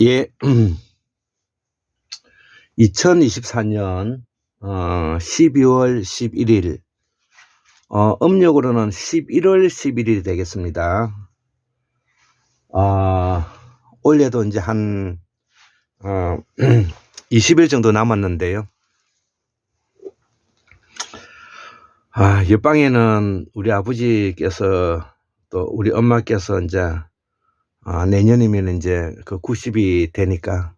예, 2024년 12월 11일 음력으로는 11월 11일이 되겠습니다. 올해도 이제 한 20일 정도 남았는데요. 옆방에는 우리 아버지께서 또 우리 엄마께서 이제 내년이면 이제 그 90이 되니까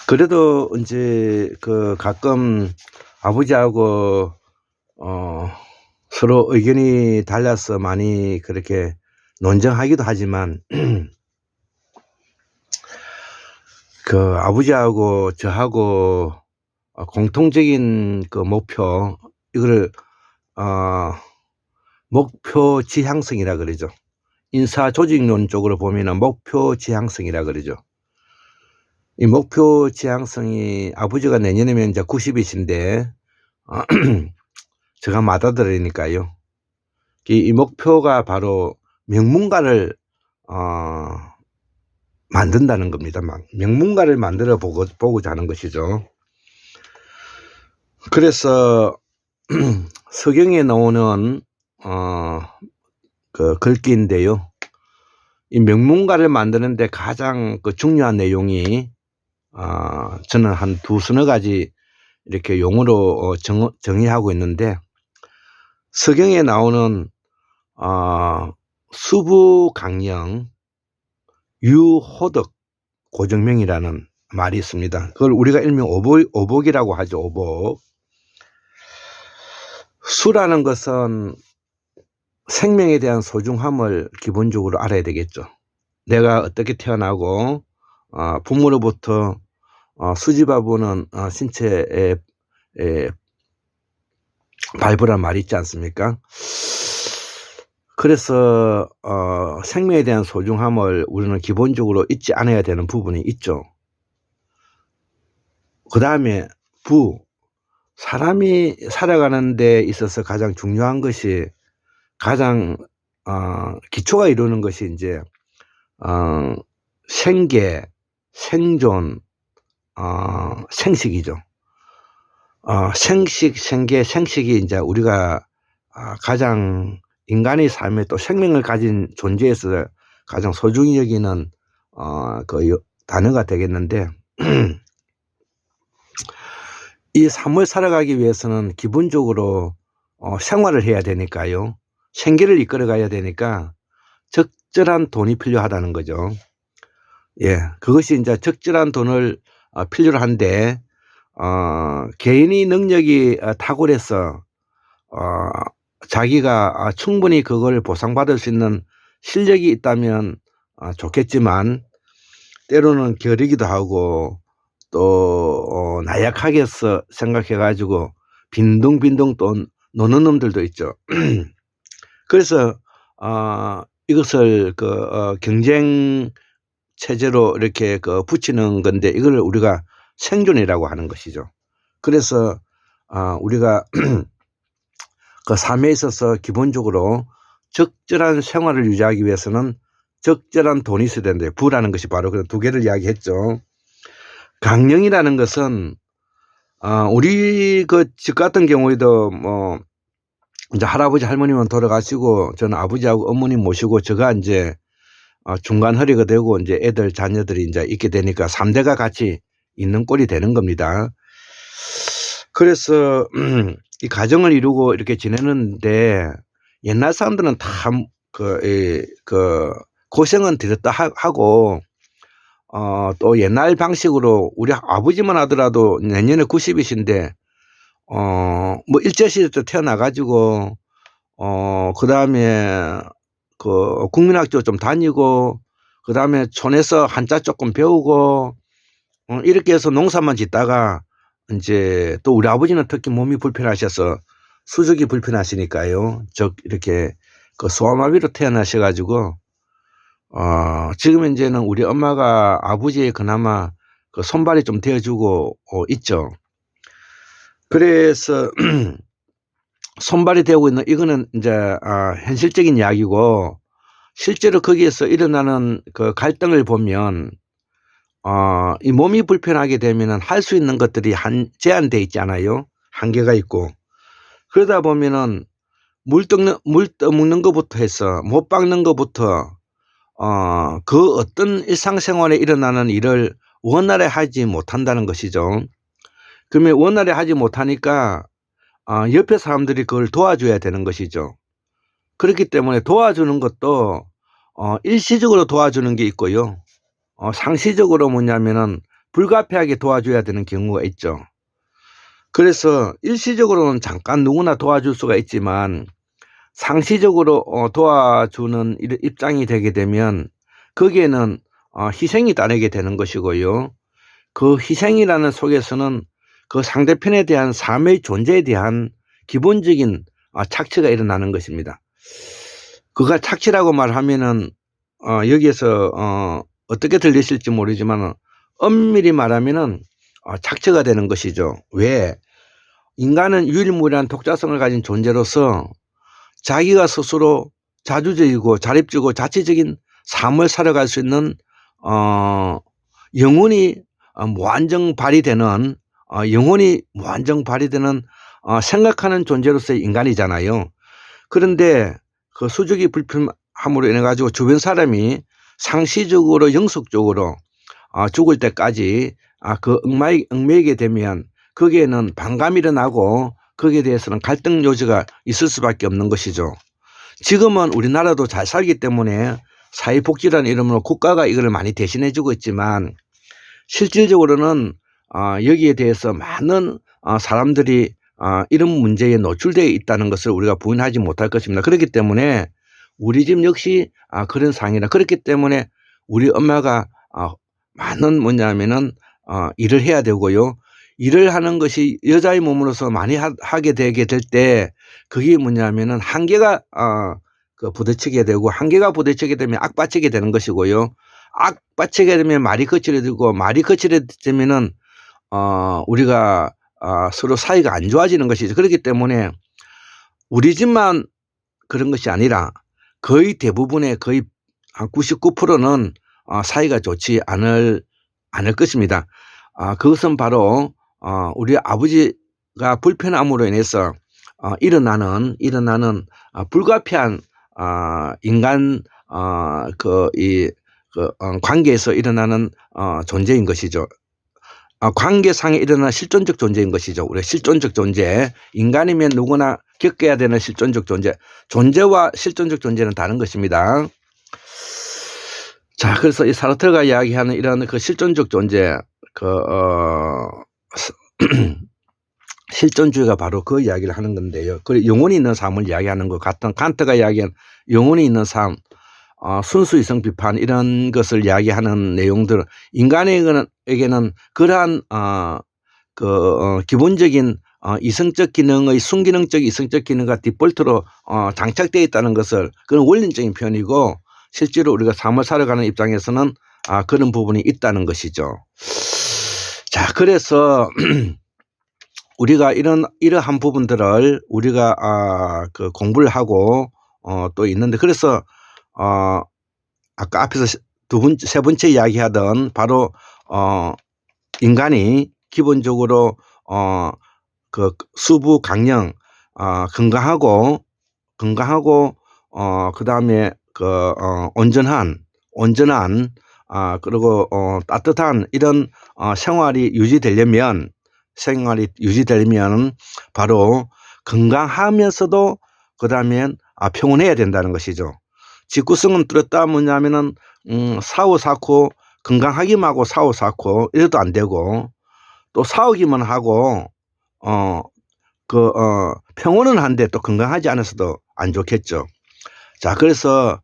그래도 이제 그 가끔 아버지하고 서로 의견이 달라서 많이 그렇게 논쟁하기도 하지만 그 아버지하고 저하고 공통적인 그 목표, 이거를 목표 지향성이라 그러죠. 인사 조직론 쪽으로 보면은 목표 지향성이라 그러죠. 이 목표 지향성이 아버지가 내년이면 이제 90이신데 제가 맏아들이니까요. 이 목표가 바로 명문가를 만든다는 겁니다. 명문가를 만들어 보고자 하는 것이죠. 그래서 서경에 나오는 그 글귀인데요. 이 명문가를 만드는데 가장 그 중요한 내용이 저는 한 두서너 가지 이렇게 용어로 정의하고 있는데, 서경에 나오는 수부강령 유호덕 고정명이라는 말이 있습니다. 그걸 우리가 일명 오복이라고 하죠. 오복. 수라는 것은 생명에 대한 소중함을 기본적으로 알아야 되겠죠. 내가 어떻게 태어나고 부모로부터 수집해보는 신체의 발부란 말이 있지 않습니까? 그래서 생명에 대한 소중함을 우리는 기본적으로 잊지 않아야 되는 부분이 있죠. 그 다음에 사람이 살아가는 데 있어서 가장 중요한 것이, 가장 기초가 이루는 것이 이제 생계, 생존, 생식이죠. 생식, 생계, 생식이 이제 우리가 가장 인간의 삶에 또 생명을 가진 존재에서 가장 소중히 여기는 그 단어가 되겠는데, 이 삶을 살아가기 위해서는 기본적으로 생활을 해야 되니까요. 생계를 이끌어 가야 되니까 적절한 돈이 필요하다는 거죠. 예, 그것이 이제 적절한 돈을 필요로 한데, 개인의 능력이 탁월해서 자기가 충분히 그걸 보상받을 수 있는 실력이 있다면 좋겠지만, 때로는 게으르기도 하고 또 나약하게 생각해 가지고 빈둥빈둥 또 노는 놈들도 있죠. 그래서 이것을 경쟁 체제로 이렇게 붙이는 건데, 이걸 우리가 생존이라고 하는 것이죠. 그래서 우리가 그 삶에 있어서 기본적으로 적절한 생활을 유지하기 위해서는 적절한 돈이 있어야 되는데, 부라는 것이 바로 그 두 개를 이야기했죠. 강령이라는 것은 우리 그 집 같은 경우에도 뭐 이제 할아버지 할머니만 돌아가시고 저는 아버지하고 어머니 모시고 제가 이제 중간 허리가 되고 이제 애들 자녀들이 이제 있게 되니까 3대가 같이 있는 꼴이 되는 겁니다. 그래서 이 가정을 이루고 이렇게 지내는데, 옛날 사람들은 다 고생은 들였다 하고 또 옛날 방식으로 우리 아버지만 하더라도 내년에 90이신데 뭐 일제시대 때 태어나 가지고 그 다음에 그 국민학교 좀 다니고, 그 다음에 촌에서 한자 조금 배우고 이렇게 해서 농사만 짓다가, 이제 또 우리 아버지는 특히 몸이 불편하셔서 수족이 불편하시니까요. 이렇게 그 소아마비로 태어나셔 가지고 지금 이제는 우리 엄마가 아버지의 그나마 그 손발이 좀 되어주고 있죠. 그래서 손발이 되고 있는, 이거는 이제 현실적인 이야기고, 실제로 거기에서 일어나는 그 갈등을 보면 이 몸이 불편하게 되면은 할 수 있는 것들이 제한돼 있잖아요. 한계가 있고. 그러다 보면은 물 떠먹는 것부터 해서 못 닦는 것부터 그 어떤 일상생활에 일어나는 일을 원활히 하지 못한다는 것이죠. 그러면 원활히 하지 못하니까 옆에 사람들이 그걸 도와줘야 되는 것이죠. 그렇기 때문에 도와주는 것도 일시적으로 도와주는 게 있고요. 상시적으로 뭐냐면은 불가피하게 도와줘야 되는 경우가 있죠. 그래서 일시적으로는 잠깐 누구나 도와줄 수가 있지만 상시적으로 도와주는 입장이 되게 되면 거기에는 희생이 따르게 되는 것이고요. 그 희생이라는 속에서는 그 상대편에 대한 삶의 존재에 대한 기본적인 착취가 일어나는 것입니다. 그가 착취라고 말하면은 여기에서 어떻게 들리실지 모르지만 엄밀히 말하면은 착취가 되는 것이죠. 왜? 인간은 유일무이한 독자성을 가진 존재로서 자기가 스스로 자주적이고 자립적이고 자치적인 삶을 살아갈 수 있는 영혼이 무한정 발휘되는 생각하는 존재로서의 인간이잖아요. 그런데 그 수족이 불편함으로 인해 가지고 주변 사람이 상시적으로 영속적으로 죽을 때까지 그 얽매이게 되면 거기에는 반감이 일어나고 거기에 대해서는 갈등 요지가 있을 수밖에 없는 것이죠. 지금은 우리나라도 잘 살기 때문에 사회복지라는 이름으로 국가가 이걸 많이 대신해 주고 있지만 실질적으로는 여기에 대해서 많은 사람들이 이런 문제에 노출되어 있다는 것을 우리가 부인하지 못할 것입니다. 그렇기 때문에 우리 집 역시 그런 상황이라 그렇기 때문에 우리 엄마가 많은 뭐냐면은 일을 해야 되고요. 일을 하는 것이 여자의 몸으로서 많이 하게 되게 될 때 그게 뭐냐면은 한계가 부딪히게 되고 한계가 부딪히게 되면 악받치게 되는 것이고요. 악받치게 되면 말이 거칠어지고 말이 거칠어지면은 우리가 서로 사이가 안 좋아지는 것이죠. 그렇기 때문에 우리 집만 그런 것이 아니라 거의 대부분의 거의 한 99%는 사이가 좋지 않을 것입니다. 그것은 바로 우리 아버지가 불편함으로 인해서 일어나는 불가피한 인간 관계에서 일어나는 존재인 것이죠. 관계상에 일어나는 실존적 존재인 것이죠. 우리 실존적 존재, 인간이면 누구나 겪어야 되는 실존적 존재, 존재와 실존적 존재는 다른 것입니다. 자, 그래서 이 사르트르가 이야기하는 이런 그 실존적 존재, 실존주의가 바로 그 이야기를 하는 건데요. 그 영혼이 있는 삶을 이야기하는 것 같은 칸트가 이야기한 영혼이 있는 삶, 순수 이성 비판 이런 것을 이야기하는 내용들, 인간에게는 그러한 기본적인 이성적 기능의 순기능적 이성적 기능과 디폴트로 장착되어 있다는 것을 그런 원론적인 표현이고 실제로 우리가 삶을 살아가는 입장에서는 그런 부분이 있다는 것이죠. 자, 그래서 우리가 이러한 부분들을 우리가 공부를 하고 또 있는데 그래서 아까 앞에서 세 번째 이야기하던 바로 인간이 기본적으로 그 수부 강령 건강하고 그다음에 온전한 그리고 따뜻한 이런 생활이 유지되려면 바로 건강하면서도 그다음에 평온해야 된다는 것이죠. 직구성은 뚜렷다 뭐냐면은 사후 쌓고 건강하기만 하고 사후 쌓고 이래도 안 되고 또 싸우기만 하고 평온은 한데 또 건강하지 않아서도 안 좋겠죠. 자, 그래서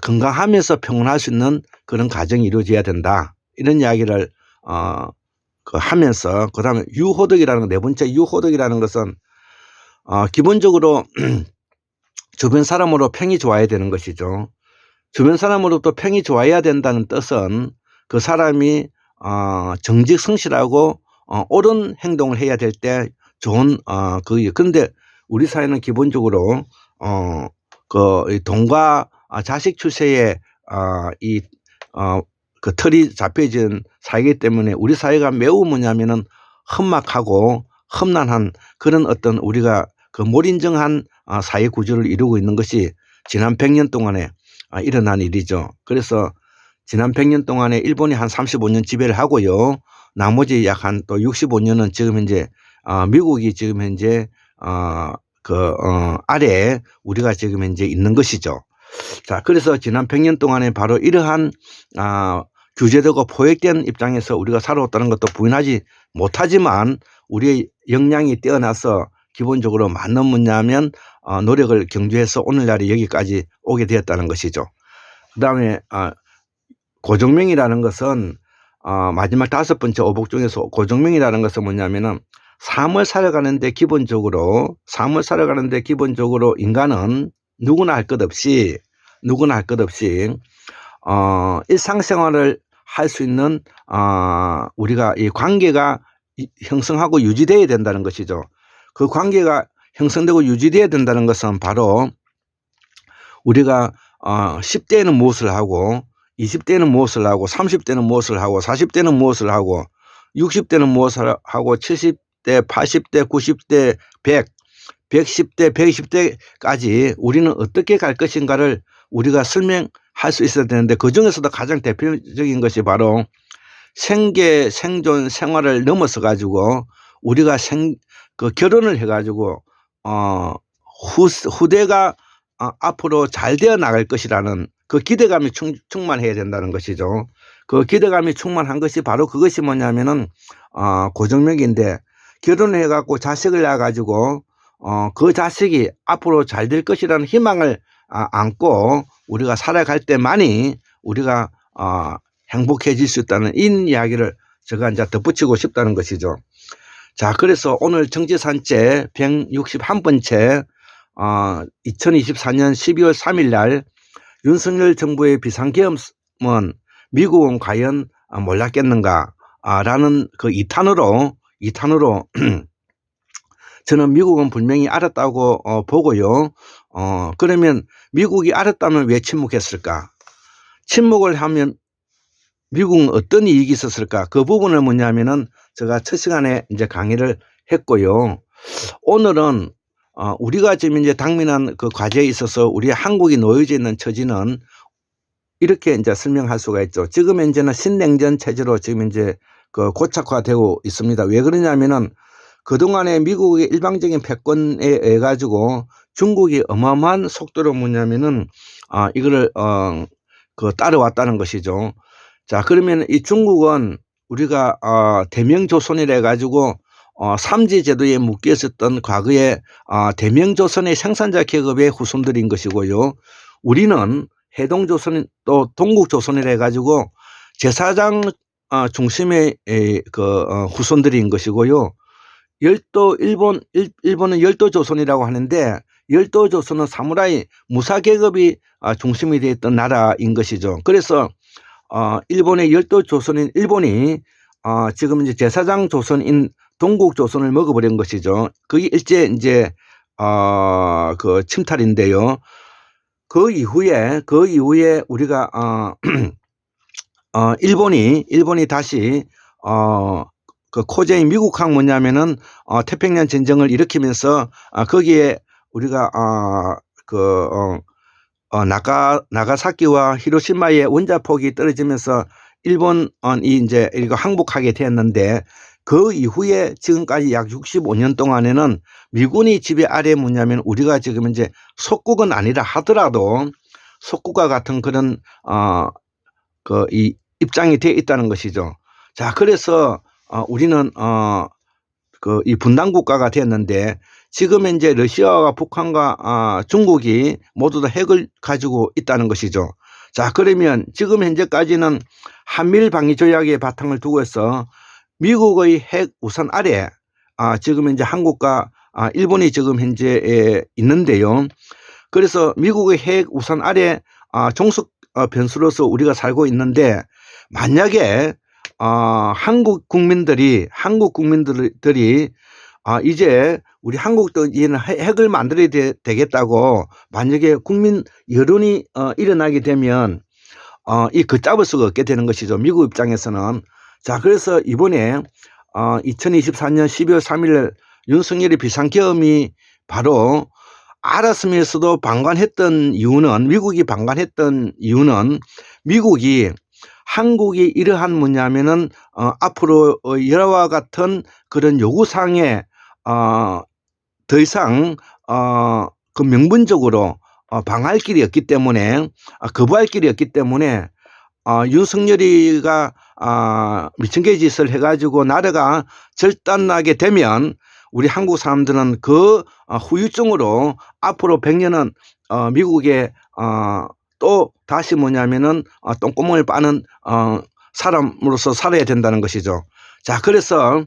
건강하면서 평온할 수 있는 그런 가정이 이루어져야 된다. 이런 이야기를 하면서 그다음에 유호덕이라는 네 번째 유호덕이라는 것은 기본적으로 주변 사람으로 평이 좋아야 되는 것이죠. 주변 사람으로부터 평이 좋아야 된다는 뜻은 그 사람이 정직성실하고 옳은 행동을 해야 될 때 좋은 그런데 우리 사회는 기본적으로 돈과 자식 출세에 그 틀이 잡혀진 사회이기 때문에 우리 사회가 매우 뭐냐면은 험악하고 험난한 그런 어떤 우리가 그 몰인정한 사회 구조를 이루고 있는 것이 지난 100년 동안에 일어난 일이죠. 그래서 지난 100년 동안에 일본이 한 35년 지배를 하고요. 나머지 약 한 또 65년은 지금 현재 미국이 지금 현재 아래에 우리가 지금 현재 있는 것이죠. 자, 그래서 지난 100년 동안에 바로 이러한 규제되고 포획된 입장에서 우리가 살아왔다는 것도 부인하지 못하지만 우리의 역량이 뛰어나서 기본적으로 많은 뭐냐면 노력을 경주해서 오늘날에 여기까지 오게 되었다는 것이죠. 그 다음에 고정명이라는 것은 마지막 5번째 오복 중에서 고정명이라는 것은 뭐냐면은 삶을 살아가는데 기본적으로 인간은 누구나 할 것 없이 일상생활을 할 수 있는 우리가 이 관계가 형성하고 유지되어야 된다는 것이죠. 그 관계가 형성되고 유지되어야 된다는 것은 바로 우리가 10대에는 무엇을 하고 20대는 무엇을 하고 30대는 무엇을 하고 40대는 무엇을 하고 60대는 무엇을 하고 70대, 80대, 90대, 100, 110대, 120대까지 우리는 어떻게 갈 것인가를 우리가 설명할 수 있어야 되는데 그중에서도 가장 대표적인 것이 바로 생계, 생존, 생활을 넘어서 가지고 우리가 결혼을 해 가지고 후대가 앞으로 잘 되어 나갈 것이라는 그 기대감이 충만해야 된다는 것이죠. 그 기대감이 충만한 것이 바로 그것이 뭐냐면은 고정명인데 결혼해 갖고 자식을 낳아 가지고 그 자식이 앞으로 잘 될 것이라는 희망을 안고 우리가 살아갈 때만이 우리가 행복해질 수 있다는 이 이야기를 제가 이제 덧붙이고 싶다는 것이죠. 자, 그래서 오늘 정치산책 161번째 2024년 12월 3일 날 윤석열 정부의 비상계엄은 미국은 과연 몰랐겠는가 라는 그 2탄으로 저는 미국은 분명히 알았다고 보고요. 그러면 미국이 알았다면 왜 침묵했을까? 침묵을 하면 미국은 어떤 이익이 있었을까? 그 부분을 뭐냐면은 제가 첫 시간에 이제 강의를 했고요. 오늘은 우리가 지금 이제 당면한 그 과제에 있어서 우리 한국이 놓여져 있는 처지는 이렇게 이제 설명할 수가 있죠. 지금 현재는 신냉전 체제로 지금 이제 그 고착화되고 있습니다. 왜 그러냐면은 그동안에 미국의 일방적인 패권에 의해 가지고 중국이 어마어마한 속도로 뭐냐면은 이거를 따라왔다는 것이죠. 자, 그러면 이 중국은 우리가 대명조선이라 해가지고 삼지 제도에 묶여 있었던 과거에 대명조선의 생산자 계급의 후손들인 것이고요. 우리는 해동조선 또 동국조선이라 해가지고 제사장 중심의 후손들인 것이고요. 일본은 열도조선이라고 하는데 열도조선은 사무라이 무사계급이 중심이 되어 있던 나라인 것이죠. 그래서 일본의 열도조선인 일본이 지금 이제 제사장 조선인 동국조선을 먹어버린 것이죠. 그게 일제 이제 그 침탈인데요. 그 이후에 우리가 일본이 다시 그 코제이 미국항 뭐냐면은 태평양 전쟁을 일으키면서 거기에 우리가 나가사키와 히로시마의 원자폭이 떨어지면서 일본이 이제 이거 항복하게 되었는데 그 이후에 지금까지 약 65년 동안에는 미군이 지배 아래 뭐냐면 우리가 지금 이제 속국은 아니라 하더라도 속국과 같은 그런 이 입장이 되어 있다는 것이죠. 자, 그래서 우리는 이 분단 국가가 되었는데 지금 현재 러시아와 북한과 중국이 모두 다 핵을 가지고 있다는 것이죠. 자, 그러면 지금 현재까지는 한미일 방위 조약의 바탕을 두고 해서 미국의 핵 우산 아래 지금 현재 한국과 일본이 지금 현재 있는데요. 그래서 미국의 핵 우산 아래 종속 변수로서 우리가 살고 있는데 만약에 한국 국민들이 이제 우리 한국도 이제는 핵을 만들어야 되겠다고 만약에 국민 여론이 일어나게 되면 이 걷잡을 수가 없게 되는 것이죠. 미국 입장에서는. 자, 그래서 이번에 2024년 12월 3일 윤석열의 비상계엄이 바로 알았으면서도 방관했던 이유는, 미국이 방관했던 이유는 미국이 한국이 이러한 뭐냐면은 앞으로 이와 같은 그런 요구사항에 더 이상 그 명분적으로 방할 길이 없기 때문에, 거부할 길이 없기 때문에 윤석열이가 미친개의 짓을 해가지고 나라가 절단나게 되면 우리 한국 사람들은 그 후유증으로 앞으로 100년은 미국에 또 다시 뭐냐면은 똥구멍을 빠는 사람으로서 살아야 된다는 것이죠. 자, 그래서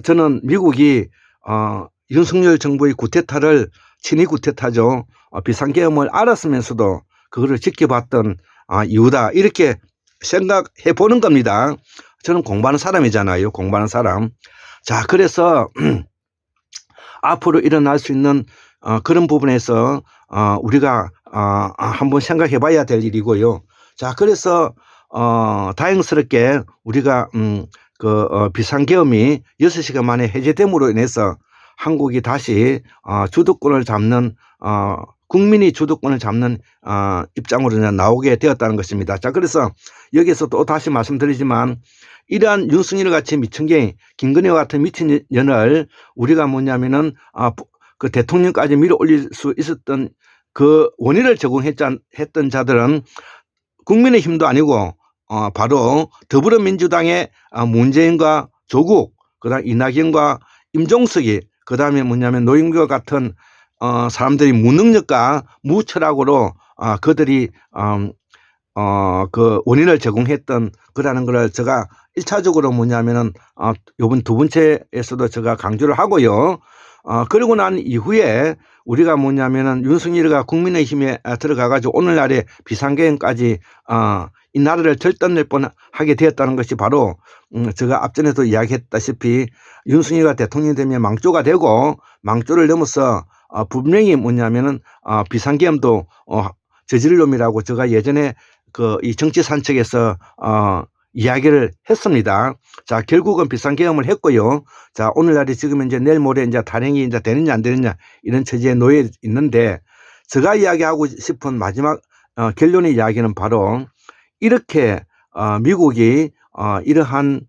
저는 미국이 윤석열 정부의 구테타를, 친위 구테타죠, 비상계엄을 알았으면서도 그거를 지켜봤던 이유다, 이렇게 생각해 보는 겁니다. 저는 공부하는 사람이잖아요. 공부하는 사람. 자, 그래서 앞으로 일어날 수 있는 그런 부분에서 우리가 한번 생각해 봐야 될 일이고요. 자, 그래서 다행스럽게 우리가 비상계엄이 6시간 만에 해제됨으로 인해서 한국이 다시 주도권을 잡는, 국민이 주도권을 잡는 입장으로 나오게 되었다는 것입니다. 자, 그래서 여기서 또 다시 말씀드리지만, 이러한 윤석열 같이 미친개, 김건희와 같은 미친년을 우리가 뭐냐면은 그 대통령까지 밀어 올릴 수 있었던 그 원인을 제공했던 자들은 국민의힘도 아니고 바로 더불어민주당의 문재인과 조국, 그다음 이낙연과 임종석이, 그다음에 뭐냐면 노영규와 같은 사람들이 무능력과 무철학으로 그들이 그 원인을 제공했던 거라는 걸 제가 1차적으로 뭐냐면은 요번 두 번째에서도 제가 강조를 하고요. 그러고 난 이후에 우리가 뭐냐면은 윤석열이가 국민의힘에 들어가가지고 오늘날의 비상계엄까지 이 나라를 절단낼 뻔하게 되었다는 것이 바로 제가 앞전에도 이야기했다시피 윤석열이가 대통령이 되면 망조가 되고, 망조를 넘어서 분명히 뭐냐면은 비상계엄도 저지를 놈이라고 제가 예전에 이 정치 산책에서 이야기를 했습니다. 자, 결국은 비상계엄을 했고요. 자, 오늘날이 지금 이제 내일 모레 이제 단행이 이제 되느냐 안 되느냐 이런 처지에 놓여 있는데, 제가 이야기하고 싶은 마지막 결론의 이야기는 바로 이렇게 미국이 이러한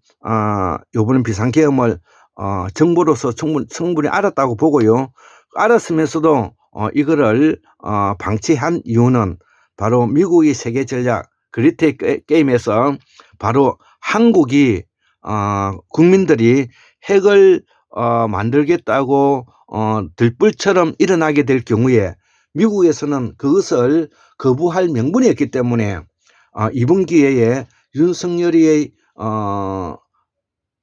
요번 비상계엄을 정부로서 충분히 알았다고 보고요. 알았으면서도 이거를 방치한 이유는 바로 미국이 세계 전략 그리트 게임에서 바로 한국이 국민들이 핵을 만들겠다고 들불처럼 일어나게 될 경우에 미국에서는 그것을 거부할 명분이 없기 때문에 이번 기회에 윤석열이의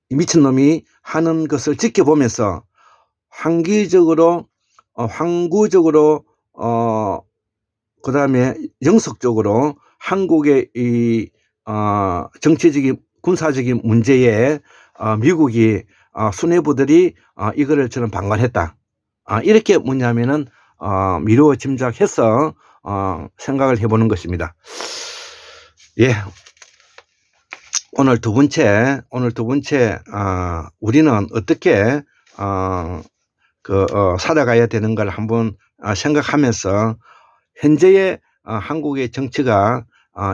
미친놈이 하는 것을 지켜보면서 항구적으로 그다음에 영속적으로 한국의 이 정치적인 군사적인 문제에 미국이 수뇌부들이 이거를 저는 방관했다, 이렇게 뭐냐면은 미루어 짐작해서 생각을 해보는 것입니다. 예, 오늘 두 번째 우리는 어떻게 살아가야 되는 걸 한번 생각하면서, 현재의 한국의 정치가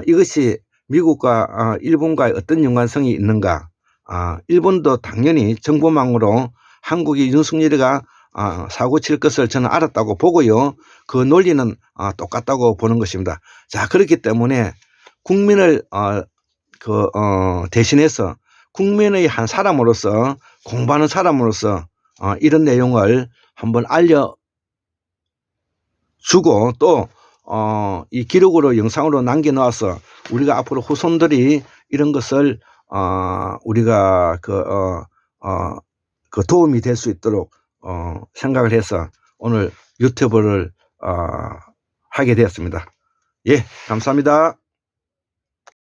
이것이 미국과 일본과의 어떤 연관성이 있는가. 일본도 당연히 정보망으로 한국이 윤석열이가 사고 칠 것을 저는 알았다고 보고요. 그 논리는 똑같다고 보는 것입니다. 자, 그렇기 때문에 국민을 대신해서 국민의 한 사람으로서, 공부하는 사람으로서 이런 내용을 한번 알려주고, 또 이 기록으로 영상으로 남겨놓아서 우리가 앞으로 후손들이 이런 것을 우리가 도움이 될 수 있도록 생각을 해서 오늘 유튜브를 하게 되었습니다. 예, 감사합니다.